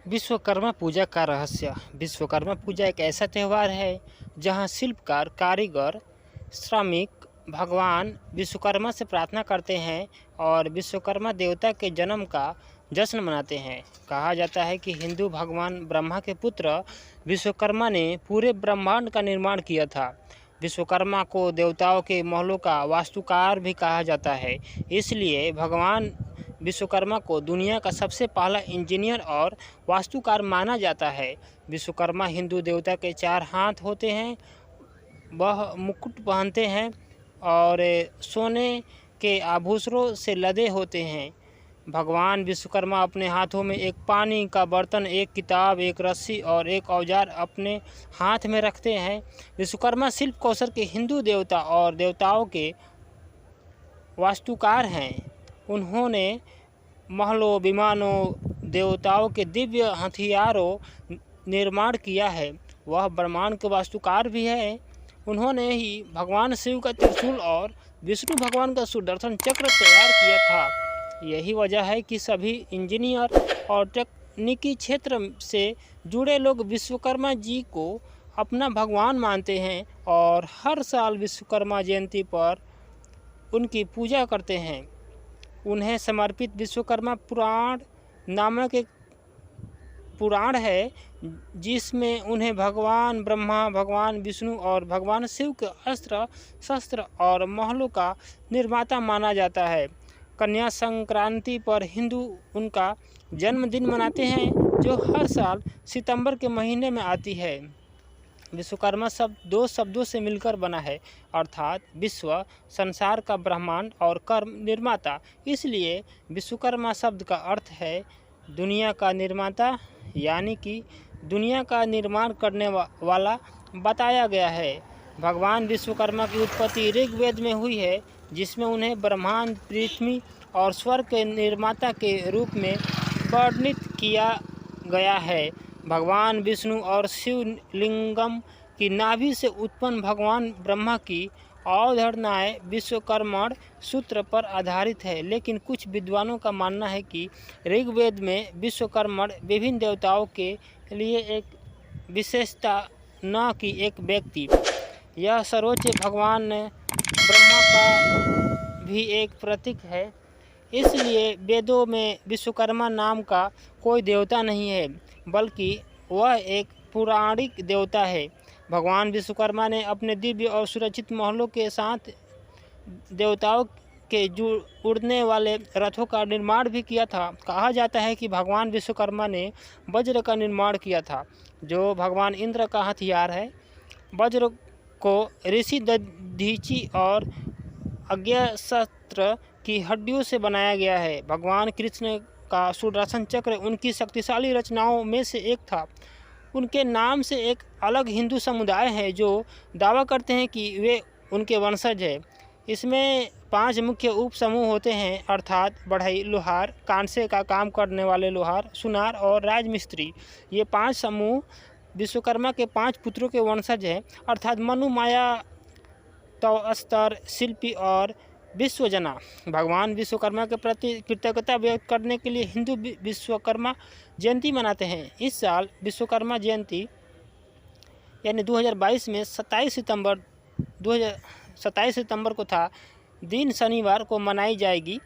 विश्वकर्मा पूजा का रहस्य। विश्वकर्मा पूजा एक ऐसा त्यौहार है जहां शिल्पकार, कारीगर, श्रमिक भगवान विश्वकर्मा से प्रार्थना करते हैं और विश्वकर्मा देवता के जन्म का जश्न मनाते हैं। कहा जाता है कि हिंदू भगवान ब्रह्मा के पुत्र विश्वकर्मा ने पूरे ब्रह्मांड का निर्माण किया था। विश्वकर्मा को देवताओं के महलों का वास्तुकार भी कहा जाता है, इसलिए भगवान विश्वकर्मा को दुनिया का सबसे पहला इंजीनियर और वास्तुकार माना जाता है। विश्वकर्मा हिंदू देवता के 4 हाथ होते हैं, वह मुकुट पहनते हैं और सोने के आभूषणों से लदे होते हैं। भगवान विश्वकर्मा अपने हाथों में एक पानी का बर्तन, एक किताब, एक रस्सी और एक औजार अपने हाथ में रखते हैं। विश्वकर्मा शिल्प कौशल के हिंदू देवता और देवताओं के वास्तुकार हैं। उन्होंने महलों, विमानों, देवताओं के दिव्य हथियारों निर्माण किया है। वह ब्रह्मांड के वास्तुकार भी है। उन्होंने ही भगवान शिव का त्रिशूल और विष्णु भगवान का सुदर्शन चक्र तैयार किया था। यही वजह है कि सभी इंजीनियर और तकनीकी क्षेत्र से जुड़े लोग विश्वकर्मा जी को अपना भगवान मानते हैं और हर साल विश्वकर्मा जयंती पर उनकी पूजा करते हैं। उन्हें समर्पित विश्वकर्मा पुराण नामक एक पुराण है, जिसमें उन्हें भगवान ब्रह्मा, भगवान विष्णु और भगवान शिव के अस्त्र शस्त्र और महलों का निर्माता माना जाता है। कन्या संक्रांति पर हिंदू उनका जन्मदिन मनाते हैं, जो हर साल सितंबर के महीने में आती है। विश्वकर्मा शब्द 2 शब्दों से मिलकर बना है, अर्थात विश्व संसार का ब्रह्मांड और कर्म निर्माता। इसलिए विश्वकर्मा शब्द का अर्थ है दुनिया का निर्माता, यानी कि दुनिया का निर्माण करने वाला बताया गया है। भगवान विश्वकर्मा की उत्पत्ति ऋग्वेद में हुई है, जिसमें उन्हें ब्रह्मांड, पृथ्वी और स्वर्ग के निर्माता के रूप में वर्णित किया गया है। भगवान विष्णु और शिवलिंगम की नाभि से उत्पन्न भगवान ब्रह्मा की अवधारणाएं विश्वकर्मण सूत्र पर आधारित है, लेकिन कुछ विद्वानों का मानना है कि ऋग्वेद में विश्वकर्मण विभिन्न देवताओं के लिए एक विशेषता, न कि एक व्यक्ति। यह सर्वोच्च भगवान ब्रह्मा का भी एक प्रतीक है। इसलिए वेदों में विश्वकर्मा नाम का कोई देवता नहीं है, बल्कि वह एक पौराणिक देवता है। भगवान विश्वकर्मा ने अपने दिव्य और सुरक्षित महलों के साथ देवताओं के उड़ने वाले रथों का निर्माण भी किया था। कहा जाता है कि भगवान विश्वकर्मा ने वज्र का निर्माण किया था, जो भगवान इंद्र का हथियार है। वज्र को ऋषि दधीचि और अज्ञाशस्त्र की हड्डियों से बनाया गया है। भगवान कृष्ण का सुदर्शन चक्र उनकी शक्तिशाली रचनाओं में से एक था। उनके नाम से एक अलग हिंदू समुदाय है जो दावा करते हैं कि वे उनके वंशज हैं। इसमें 5 मुख्य उप समूह होते हैं, अर्थात बढ़ई, लोहार, कांसे का काम करने वाले लोहार, सुनार और राजमिस्त्री। ये 5 समूह विश्वकर्मा के 5 पुत्रों के वंशज हैं, अर्थात मनु, माया, तवस्तर, शिल्पी और विश्वजना। भगवान विश्वकर्मा के प्रति कृतज्ञता व्यक्त करने के लिए हिंदू विश्वकर्मा जयंती मनाते हैं। इस साल विश्वकर्मा जयंती यानी 2022 में 27 सितंबर को था। दिन शनिवार को मनाई जाएगी।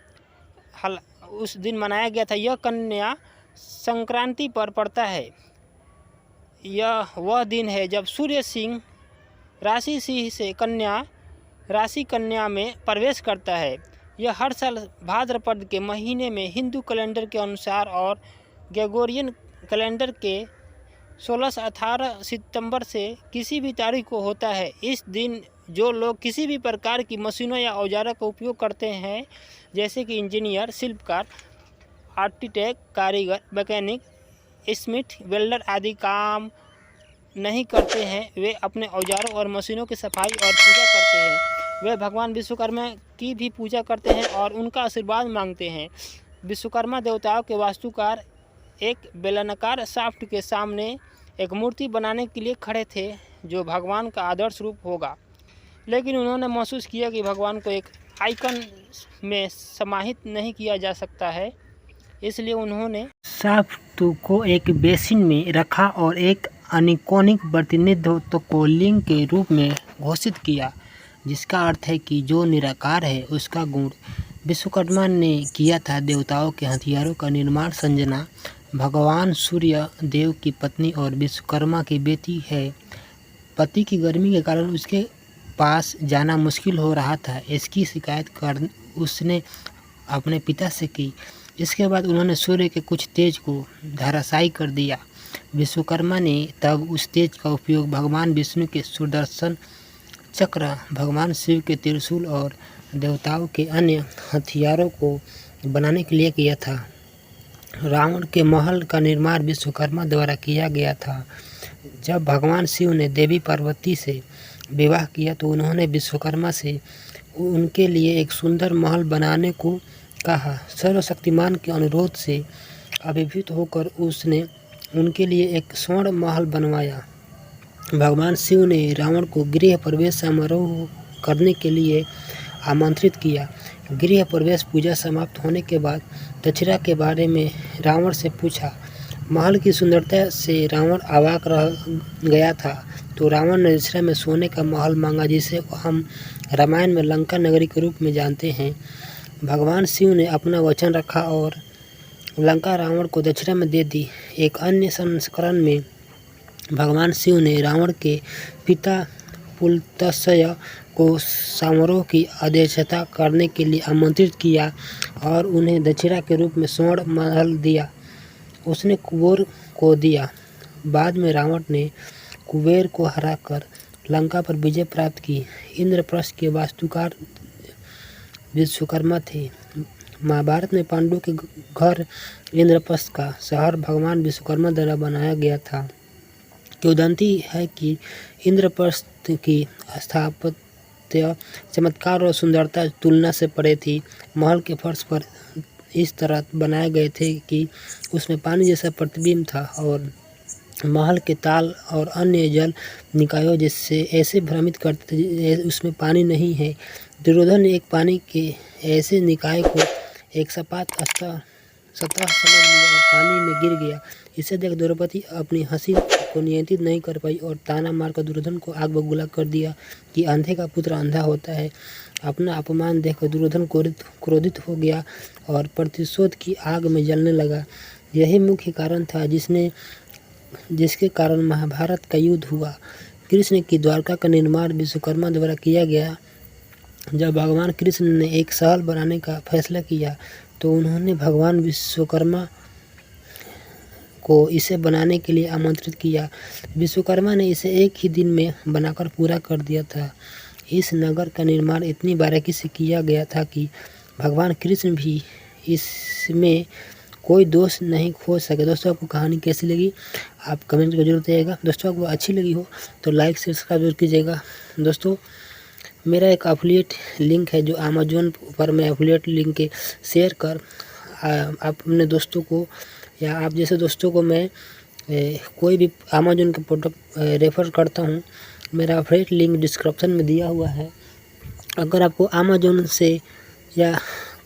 उस दिन मनाया गया था। यह कन्या संक्रांति पर पड़ता है। यह वह दिन है जब सूर्य सिंह राशि सिंह से कन्या राशि कन्या में प्रवेश करता है। यह हर साल भाद्रपद के महीने में हिंदू कैलेंडर के अनुसार और ग्रेगोरियन कैलेंडर के 16 से 18 सितंबर से किसी भी तारीख को होता है। इस दिन जो लोग किसी भी प्रकार की मशीनों या औजारों का उपयोग करते हैं, जैसे कि इंजीनियर, शिल्पकार, आर्किटेक्ट, कारीगर, मैकेनिक, स्मिथ, वेल्डर आदि काम नहीं करते हैं, वे अपने औजारों और मशीनों की सफाई और पूजा करते हैं। वे भगवान विश्वकर्मा की भी पूजा करते हैं और उनका आशीर्वाद मांगते हैं। विश्वकर्मा देवताओं के वास्तुकार एक बेलनाकार शाफ्ट के सामने एक मूर्ति बनाने के लिए खड़े थे, जो भगवान का आदर्श रूप होगा, लेकिन उन्होंने महसूस किया कि भगवान को एक आइकन में समाहित नहीं किया जा सकता है। इसलिए उन्होंने शाफ्ट को एक बेसिन में रखा और एक अनिकोनिक प्रतिनिधित्व को लिंग के रूप में घोषित किया, जिसका अर्थ है कि जो निराकार है उसका गुण। विश्वकर्मा ने किया था। देवताओं के हथियारों का निर्माण संजना भगवान सूर्य देव की पत्नी और विश्वकर्मा की बेटी है। पति की गर्मी के कारण उसके पास जाना मुश्किल हो रहा था। इसकी शिकायत कर उसने अपने पिता से की। इसके बाद उन्होंने सूर्य के कुछ तेज को धराशायी कर दिया। विश्वकर्मा ने तब उस तेज का उपयोग भगवान विष्णु के सुदर्शन चक्र, भगवान शिव के त्रिशूल और देवताओं के अन्य हथियारों को बनाने के लिए किया था। रावण के महल का निर्माण विश्वकर्मा द्वारा किया गया था। जब भगवान शिव ने देवी पार्वती से विवाह किया तो उन्होंने विश्वकर्मा से उनके लिए एक सुंदर महल बनाने को कहा। सर्वशक्तिमान के अनुरोध से अभिभूत होकर उसने उनके लिए एक स्वर्ण महल बनवाया। भगवान शिव ने रावण को गृह प्रवेश समारोह करने के लिए आमंत्रित किया। गृह प्रवेश पूजा समाप्त होने के बाद दक्षिणा के बारे में रावण से पूछा। महल की सुंदरता से रावण अवाक रह गया था। तो रावण ने दक्षिणा में सोने का महल मांगा, जिसे हम रामायण में लंका नगरी के रूप में जानते हैं। भगवान शिव ने अपना वचन रखा और लंका रावण को दक्षिणा में दे दी। एक अन्य संस्करण में भगवान शिव ने रावण के पिता पुलत्स्य को समारोह की अध्यक्षता करने के लिए आमंत्रित किया और उन्हें दक्षिणा के रूप में स्वर्ण महल दिया। उसने कुबेर को दिया। बाद में रावण ने कुबेर को हराकर लंका पर विजय प्राप्त की। इंद्रप्रस्थ के वास्तुकार विश्वकर्मा थे। महाभारत में पांडवों के घर इंद्रप्रस्थ का शहर भगवान विश्वकर्मा द्वारा बनाया गया था। किंवदंती है कि इंद्रप्रस्थ की स्थापत्य चमत्कार और सुंदरता तुलना से परे थी। महल के फर्श पर इस तरह बनाए गए थे कि उसमें पानी जैसा प्रतिबिंब था और महल के ताल और अन्य जल निकायों जिससे ऐसे भ्रमित करते थे उसमें पानी नहीं है। दुर्योधन ने एक पानी के ऐसे निकाय को एक सपाट सतह समझ लिया और पानी में गिर गया। इसे देख द्रौपदी अपनी हंसी को नियंत्रित नहीं कर पाई और ताना मारकर दुर्योधन को आग बबूला कर दिया कि अंधे का पुत्र अंधा होता है। अपना अपमान देखकर दुर्योधन क्रोधित हो गया और प्रतिशोध की आग में जलने लगा। यही मुख्य कारण था जिसके कारण महाभारत का युद्ध हुआ। कृष्ण की द्वारका का निर्माण विश्वकर्मा द्वारा किया गया। जब भगवान कृष्ण ने एक शहर बनाने का फैसला किया तो उन्होंने भगवान विश्वकर्मा को इसे बनाने के लिए आमंत्रित किया। विश्वकर्मा ने इसे एक ही दिन में बनाकर पूरा कर दिया था। इस नगर का निर्माण इतनी बारीकी से किया गया था कि भगवान कृष्ण भी इसमें कोई दोष नहीं खोज सके। दोस्तों, आपको कहानी कैसी लगी आप कमेंट में जरूर बताइएगा। दोस्तों, आपको अच्छी लगी हो तो लाइक शेयर सब्सक्राइब जरूर कीजिएगा। दोस्तों, मेरा एक एफिलिएट लिंक है जो अमेज़न पर मैं एफिलिएट लिंक के शेयर कर आप अपने दोस्तों को या आप जैसे दोस्तों को मैं कोई भी अमेज़न के प्रोडक्ट रेफ़र करता हूँ। मेरा एफिलिएट लिंक डिस्क्रिप्शन में दिया हुआ है। अगर आपको अमेज़न से या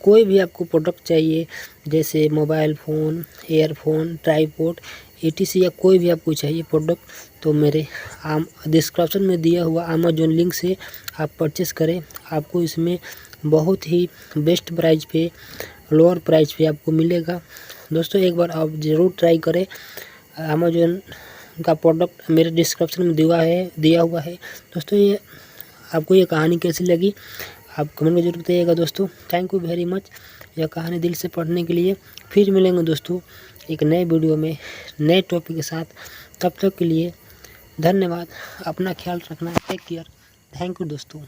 कोई भी आपको प्रोडक्ट चाहिए जैसे mobile phone, earphone, tripod etc या कोई भी आपको चाहिए प्रोडक्ट तो मेरे डिस्क्रिप्शन में दिया हुआ अमेज़न लिंक से आप परचेस करें। आपको इसमें बहुत ही बेस्ट प्राइस पे, लोअर प्राइस पे आपको मिलेगा। दोस्तों, एक बार आप ज़रूर ट्राई करें। अमेज़न का प्रोडक्ट मेरे डिस्क्रिप्शन में दिया हुआ है। दोस्तों, ये आपको ये कहानी कैसी लगी आप कमेंट में जरूर बताइएगा। दोस्तों, थैंक यू वेरी मच यह कहानी दिल से पढ़ने के लिए। फिर मिलेंगे दोस्तों एक नए वीडियो में नए टॉपिक के साथ। तब तक के लिए धन्यवाद। अपना ख्याल रखना। Take care. थैंक यू दोस्तों।